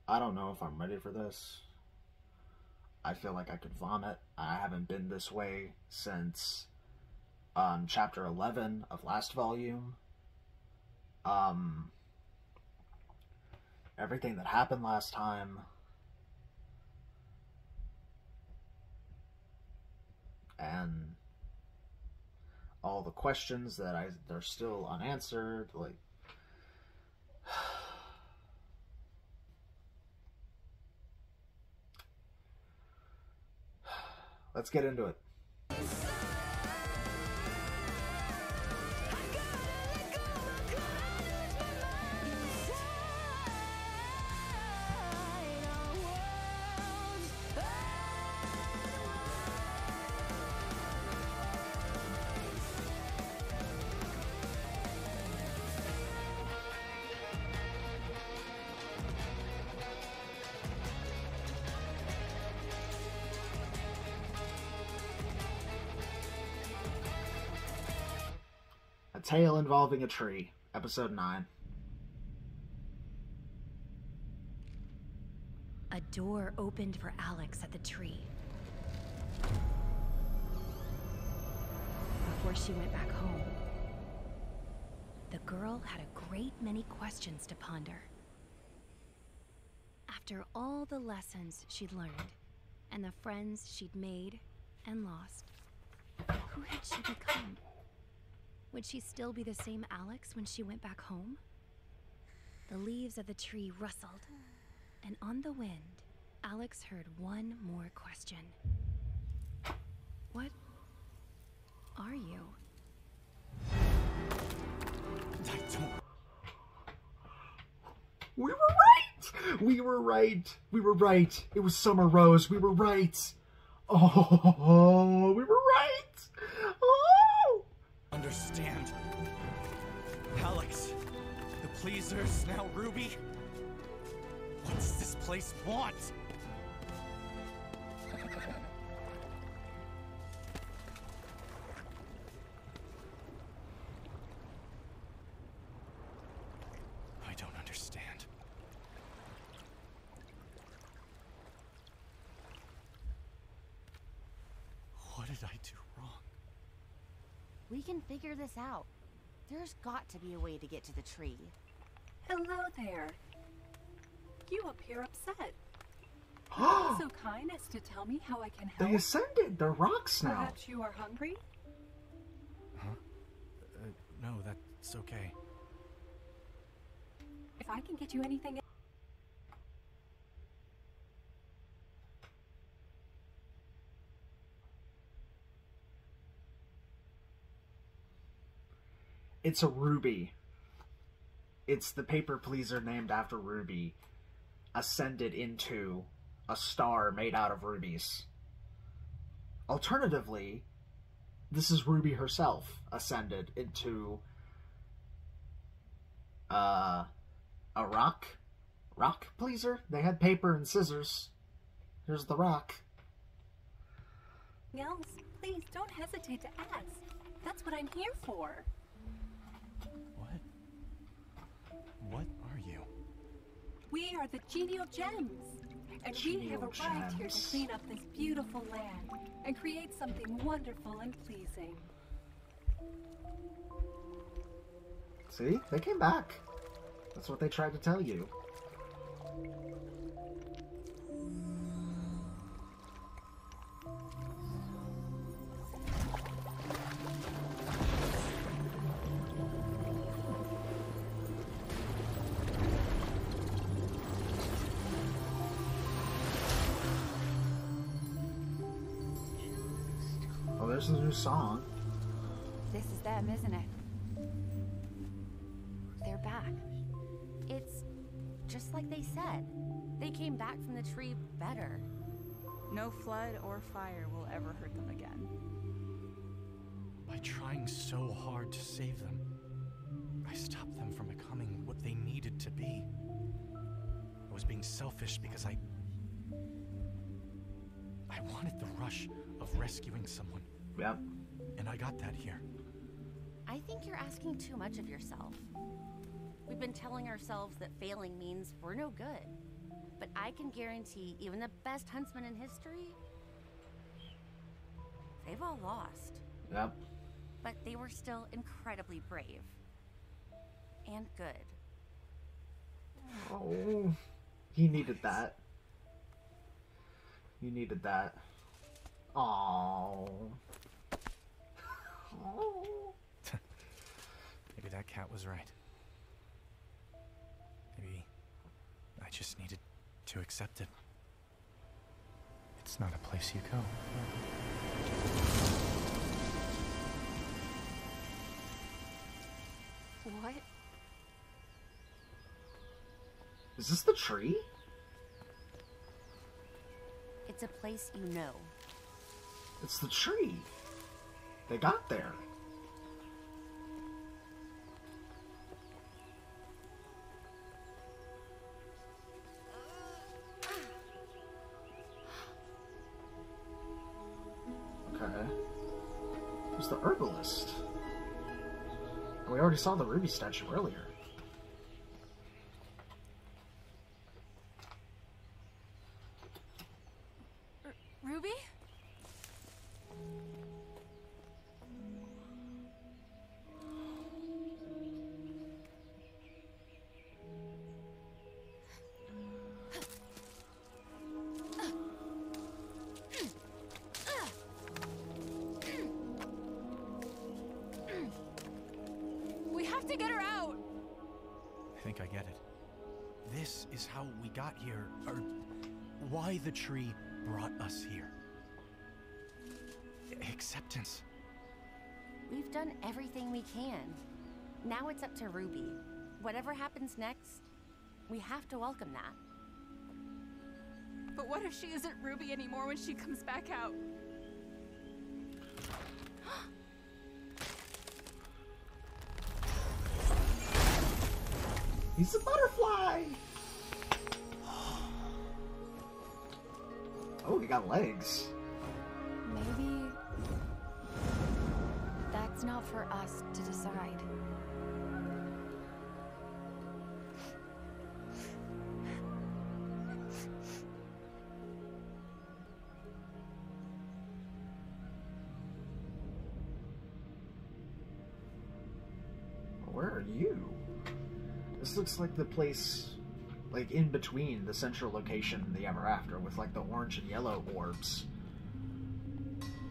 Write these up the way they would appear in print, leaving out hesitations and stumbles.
I don't know if I'm ready for this. I feel like I could vomit. I haven't been this way since chapter 11 of last volume. Everything that happened last time. And all the questions that they're still unanswered, like... Let's get into it. A Tale Involving a Tree, Episode 9. A door opened for Alex at the tree. Before she went back home, the girl had a great many questions to ponder. After all the lessons she'd learned, and the friends she'd made and lost, who had she become? Would she still be the same Alex when she went back home? The leaves of the tree rustled, and on the wind, Alex heard one more question. What are you? We were right! We were right! We were right! It was Summer Rose. We were right! Oh, we were right! Oh! Understand. Alex, the pleasers, now Ruby. What does this place want? I don't understand. What did I do wrong? We can figure this out. There's got to be a way to get to the tree. Hello there. You appear upset. So kind as to tell me how I can help. They ascended. They're rocks now. Perhaps you are hungry? Huh? No, that's okay. If I can get you anything... It's a ruby. It's the paper pleaser named after Ruby, ascended into a star made out of rubies. Alternatively, this is Ruby herself ascended into a rock pleaser. They had paper and scissors. Here's the rock. else, please don't hesitate to ask. That's what I'm here for. What are you? We are the Genial Gems, and we have arrived here to clean up this beautiful land and create something wonderful and pleasing. See? They came back. That's what they tried to tell you. Oh, there's a new song. This is them, isn't it? They're back. It's just like they said. They came back from the tree better. No flood or fire will ever hurt them again. By trying so hard to save them, I stopped them from becoming what they needed to be. I was being selfish because I wanted the rush of rescuing someone. Yep. And I got that here. I think you're asking too much of yourself. We've been telling ourselves that failing means we're no good. But I can guarantee even the best huntsman in history, they've all lost. Yep. But they were still incredibly brave. And good. Oh, he needed that. He needed that. Oh. Maybe that cat was right. Maybe I just needed to accept it. It's not a place you go. What? Is this the tree? It's a place you know. It's the tree. They got there. Okay. Who's the herbalist? And we already saw the ruby statue earlier. Ruby? We have to get her out! I think I get it. This is how we got here, or why the tree brought us here. Acceptance. We've done everything we can. Now it's up to Ruby. Whatever happens next, we have to welcome that. But what if she isn't Ruby anymore when she comes back out? He's a butterfly! Oh, he got legs. Maybe that's not for us to decide. Where are you? This looks like the place, like, in between the central location and the Ever After, with, like, the orange and yellow orbs.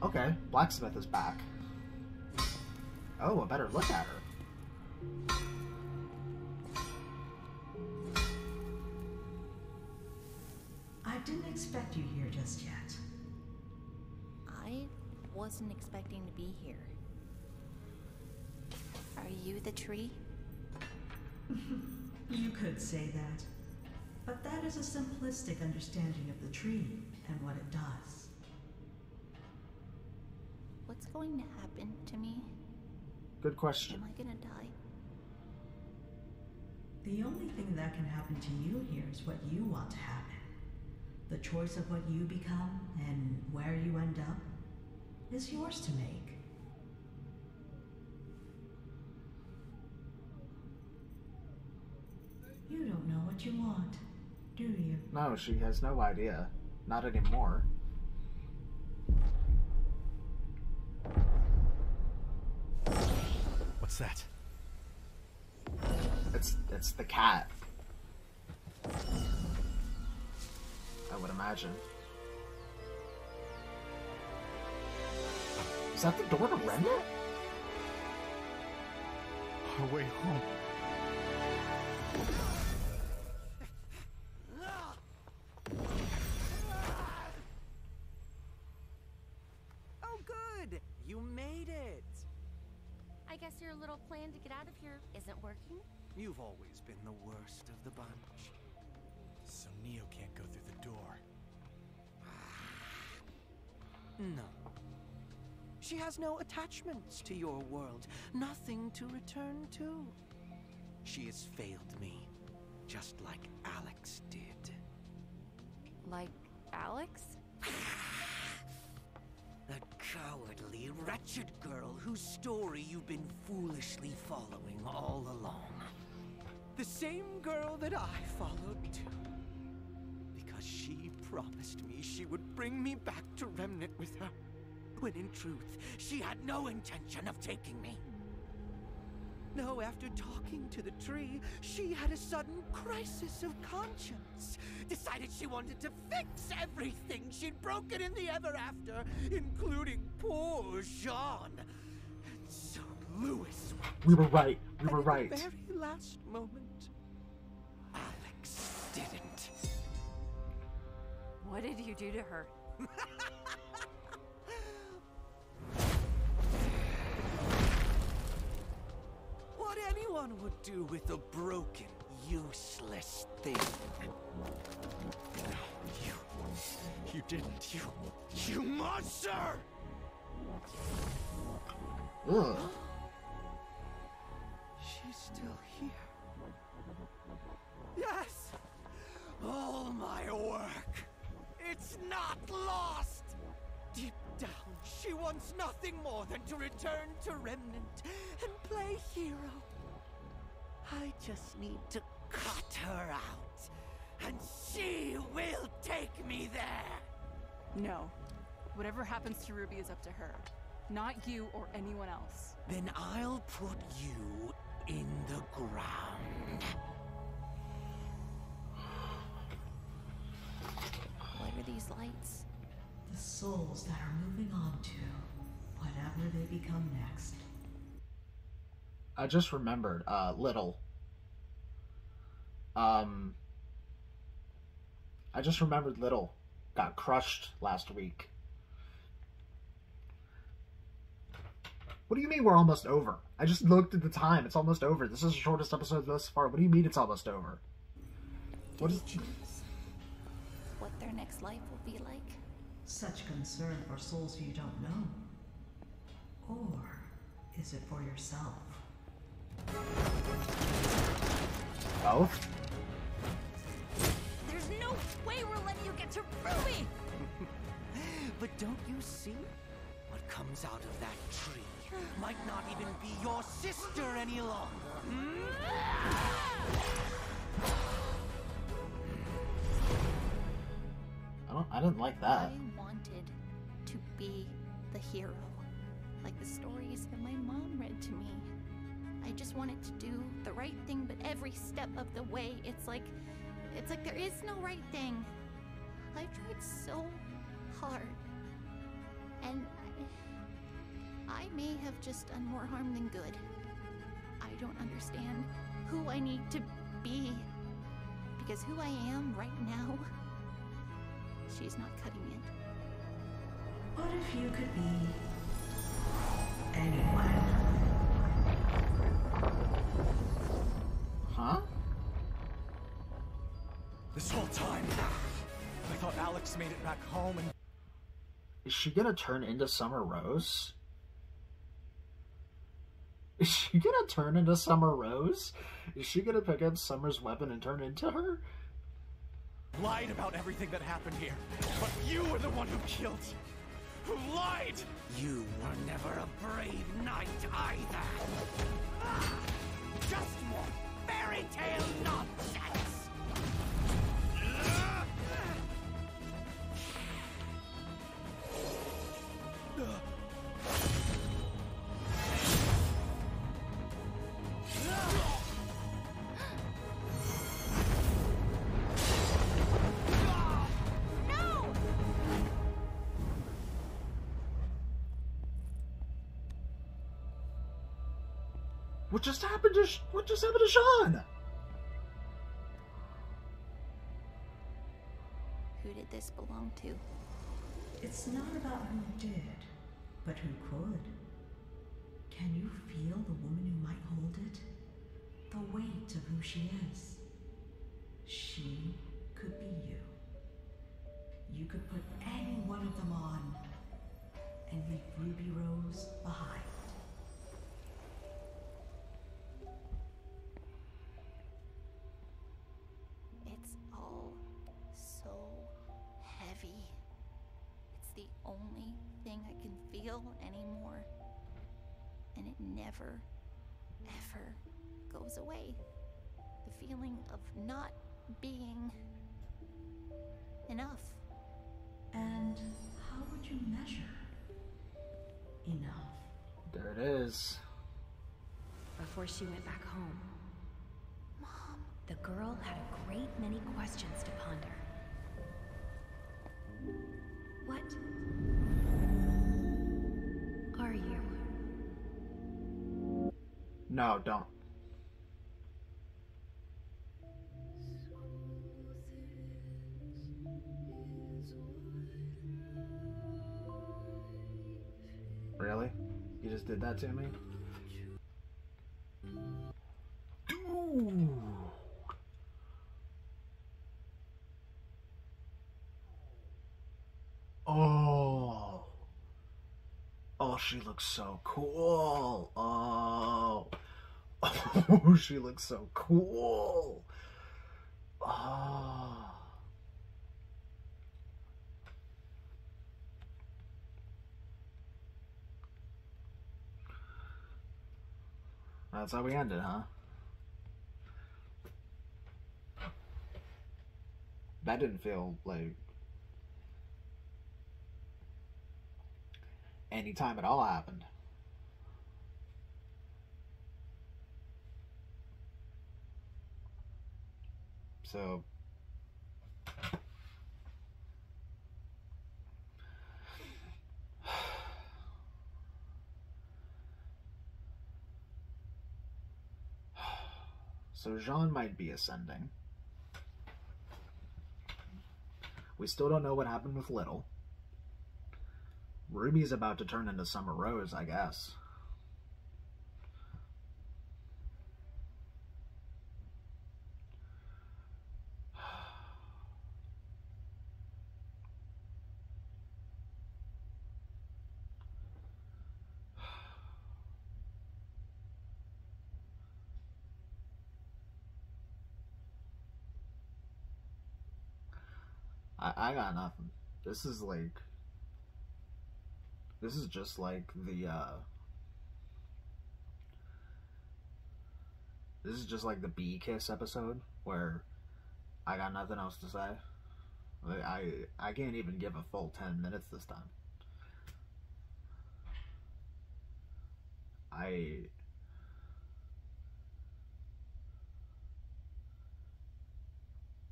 Okay, Blacksmith is back. Oh, a better look at her. I didn't expect you here just yet. I wasn't expecting to be here. Are you the tree? You could say that. But that is a simplistic understanding of the tree and what it does. What's going to happen to me? Good question. Am I gonna die? The only thing that can happen to you here is what you want to happen. The choice of what you become and where you end up is yours to make. You don't know what you want, do you? No, she has no idea. Not anymore. What's that? It's the cat. I would imagine. Is that the door to Remnant? Our way home. Oh, good! You made it! I guess your little plan to get out of here isn't working? You've always been the worst of the bunch. So Neo can't go through the door. No. She has no attachments to your world, nothing to return to. She has failed me, just like Alex did. Like Alex? The cowardly, wretched girl whose story you've been foolishly following all along. The same girl that I followed too. Because she promised me she would bring me back to Remnant with her. When in truth, she had no intention of taking me. No, after talking to the tree, she had a sudden crisis of conscience. Decided she wanted to fix everything she'd broken in the ever after, including poor Jean. And so Louis went. We were right. We were And right. at the very last moment, Alex didn't. What did you do to her? What anyone would do with a broken, useless thing. You didn't. You monster! Ugh. She's still here. Yes! All my work. It's not lost! Deep down, she wants nothing more than to return to Remnant and play hero. I just need to cut her out, and she will take me there. No. Whatever happens to Ruby is up to her. Not you or anyone else. Then I'll put you in the ground. What are these lights? The souls that are moving on to whatever they become next. I just remembered, Little. I just remembered Little got crushed last week. What do you mean we're almost over? I just looked at the time. It's almost over. This is the shortest episode thus far. What do you mean it's almost over? What is... What their next life will be like? Such concern for souls you don't know. Or is it for yourself? Both? There's no way we're letting you get to Ruby! But don't you see? What comes out of that tree might not even be your sister any longer. I didn't like that. I wanted to be the hero, like the stories that my mom read to me. I just wanted to do the right thing, but every step of the way, it's like there is no right thing. I tried so hard, and I may have just done more harm than good. I don't understand who I need to be, because who I am right now, she's not cutting it. What if you could be anyone? Huh? This whole time, I thought Alex made it back home and... Is she gonna turn into Summer Rose? Is she gonna turn into Summer Rose? Is she gonna pick up Summer's weapon and turn into her? lied about everything that happened here. But you were the one who killed. Who lied! You were never a brave knight either. Just more fairy tale nonsense. What just happened to Sean? Who did this belong to? It's not about who did, but who could. Can you feel the woman who might hold it? The weight of who she is. She could be you. You could put any one of them on and leave Ruby Rose behind. It's all so heavy. It's the only thing I can feel anymore. And it never, ever goes away. the feeling of not being enough. And how would you measure enough? There it is. Before she went back home, Mom. the girl had a great many questions to ponder. What are you? No, don't. Really? You just did that to me? Dude. Oh. Oh, she looks so cool. Oh. Oh, she looks so cool. Oh. That's how we ended, huh? That didn't feel like any time at all happened. So Jean might be ascending. We still don't know what happened with Little. Ruby's about to turn into Summer Rose, I guess. I got nothing. This is just like the, this is just like the Bee Kiss episode, where I got nothing else to say. Like, I can't even give a full 10 minutes this time.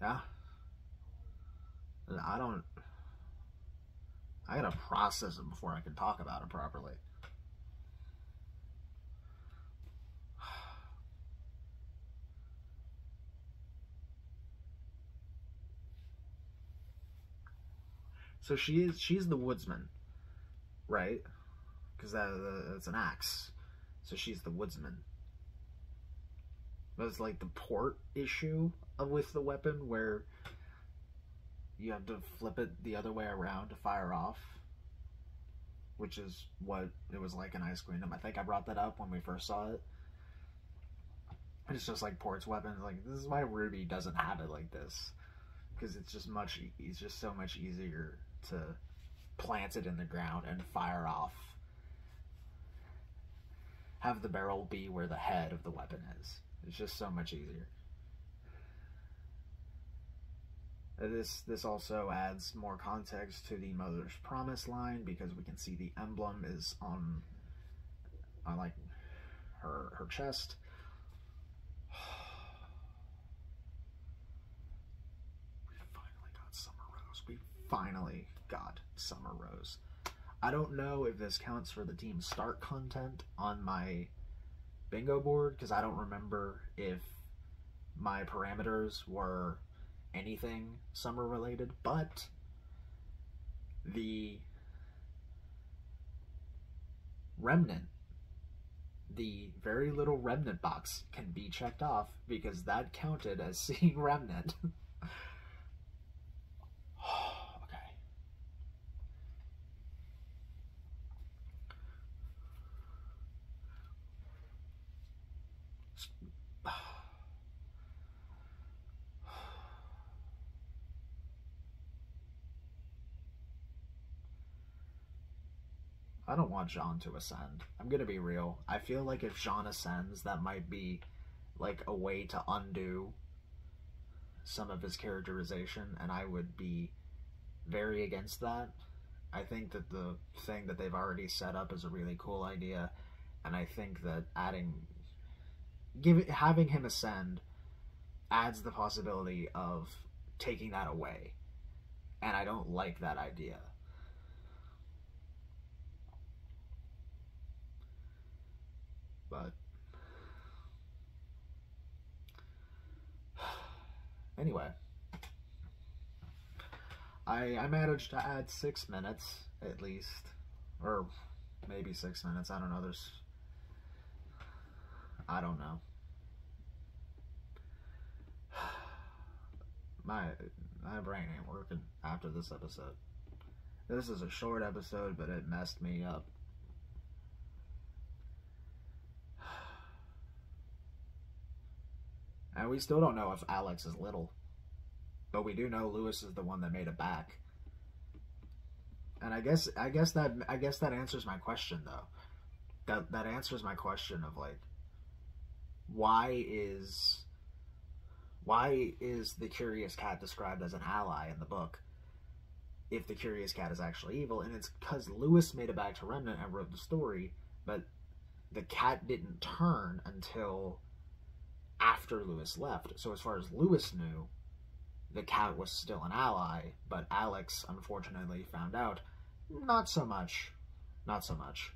Yeah. I gotta process it before I can talk about it properly. So she's the woodsman, right? Because that's an axe. So she's the woodsman. But it's like the port issue with the weapon, where you have to flip it the other way around to fire off, which is what it was like in Ice Kingdom. I think I brought that up when we first saw it. It's just like Port's weapon. Like, this is why RWBY doesn't have it like this, because it's just so much easier to plant it in the ground and fire off. Have the barrel be where the head of the weapon is. It's just so much easier. This also adds more context to the Mother's Promise line, because we can see the emblem is on like her chest. We finally got Summer Rose. I don't know if this counts for the Team Start content on my bingo board, because I don't remember if my parameters were anything summer related, but the remnant, the very little remnant box, can be checked off, because that counted as seeing remnant. I don't want Jean to ascend. I'm gonna be real. I feel like if Jean ascends, that might be like a way to undo some of his characterization, and I would be very against that. I think that the thing that they've already set up is a really cool idea, and I think that having him ascend adds the possibility of taking that away, and I don't like that idea. But anyway, I managed to add 6 minutes at least, or maybe 6 minutes. I don't know. I don't know. My brain ain't working after this episode. This is a short episode, but it messed me up. And we still don't know if Alex is little. But we do know Lewis is the one that made it back. And I guess that answers my question, though. That answers my question of, like, why is the Curious Cat described as an ally in the book if the Curious Cat is actually evil? And it's because Lewis made it back to Remnant and wrote the story, but the cat didn't turn until after Lewis left. So as far as Lewis knew, the cat was still an ally, but Alex unfortunately found out. Not so much. Not so much.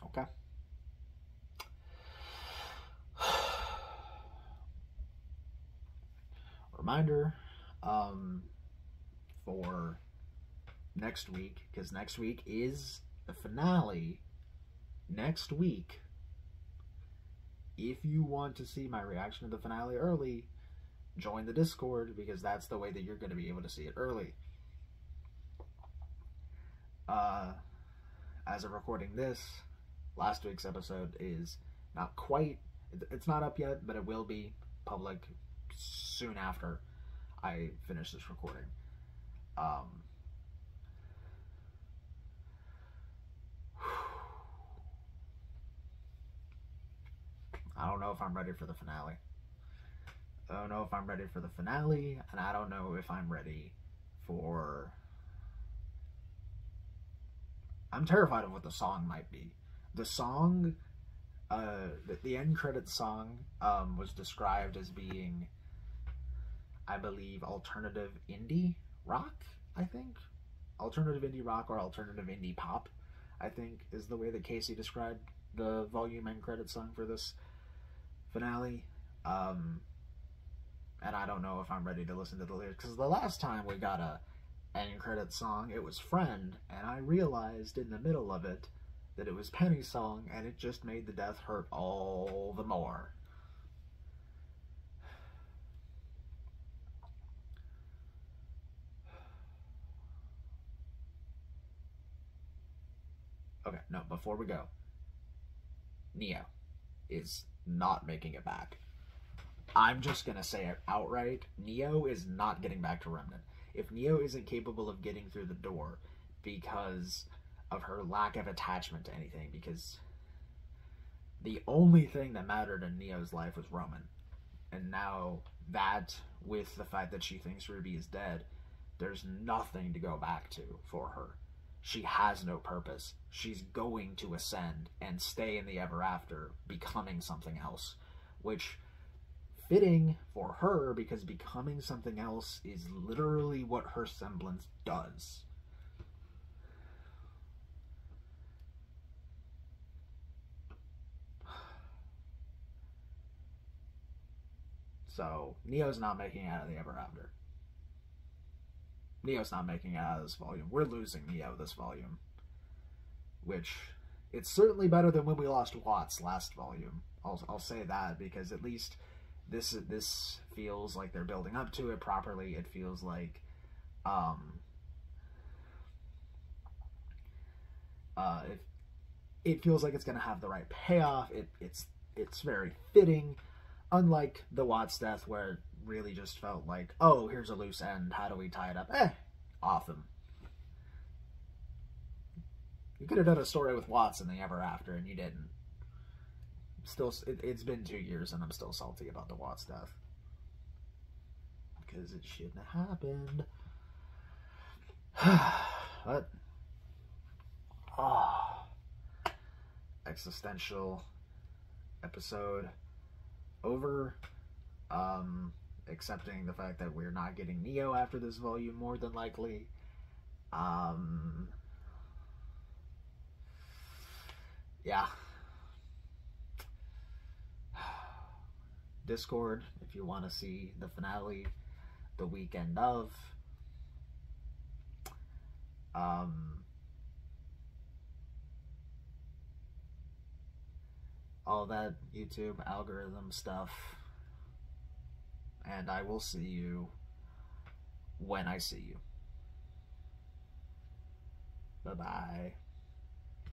Okay. Reminder for next week, because next week is the finale. Next week, if you want to see my reaction to the finale early, join the Discord, because that's the way that you're going to be able to see it early. As of recording this, last week's episode is not quite, it's not up yet, but it will be public soon after I finish this recording. I don't know if I'm ready for the finale. I don't know if I'm ready for the finale, and I don't know if I'm ready for... I'm terrified of what the song might be. The song, the end credits song, was described as being, I believe, alternative indie rock, I think? Alternative indie rock or alternative indie pop, I think, is the way that Casey described the volume end credits song for this finale. And I don't know if I'm ready to listen to the lyrics, because the last time we got a end credits song, it was Friend, and I realized in the middle of it that it was Penny's song, and it just made the death hurt all the more. Okay, no, before we go, Neo is not making it back. I'm just gonna say it outright. Neo is not getting back to Remnant. If Neo isn't capable of getting through the door because of her lack of attachment to anything, because the only thing that mattered in Neo's life was Roman, and now that, with the fact that she thinks RWBY is dead, there's nothing to go back to for her. She has no purpose. She's going to ascend and stay in the ever after, becoming something else, which, fitting for her, because becoming something else is literally what her semblance does. So, Neo's not making it out of the ever after. Neo's not making it out of this volume. We're losing Neo this volume. Which, it's certainly better than when we lost Watts last volume. I'll say that, because at least this feels like they're building up to it properly. It feels like it feels like it's going to have the right payoff. It's very fitting, unlike the Watts death, where it really just felt like, oh, here's a loose end, how do we tie it up? Awesome. You could have done a story with Watts in the Ever After, and you didn't. Still, it's been 2 years, and I'm still salty about the Watts death. Because it shouldn't have happened. But, existential episode over. Accepting the fact that we're not getting Neo after this volume, more than likely. Yeah. Discord, if you want to see the finale the weekend of. All that YouTube algorithm stuff. And I will see you when I see you. Bye-bye.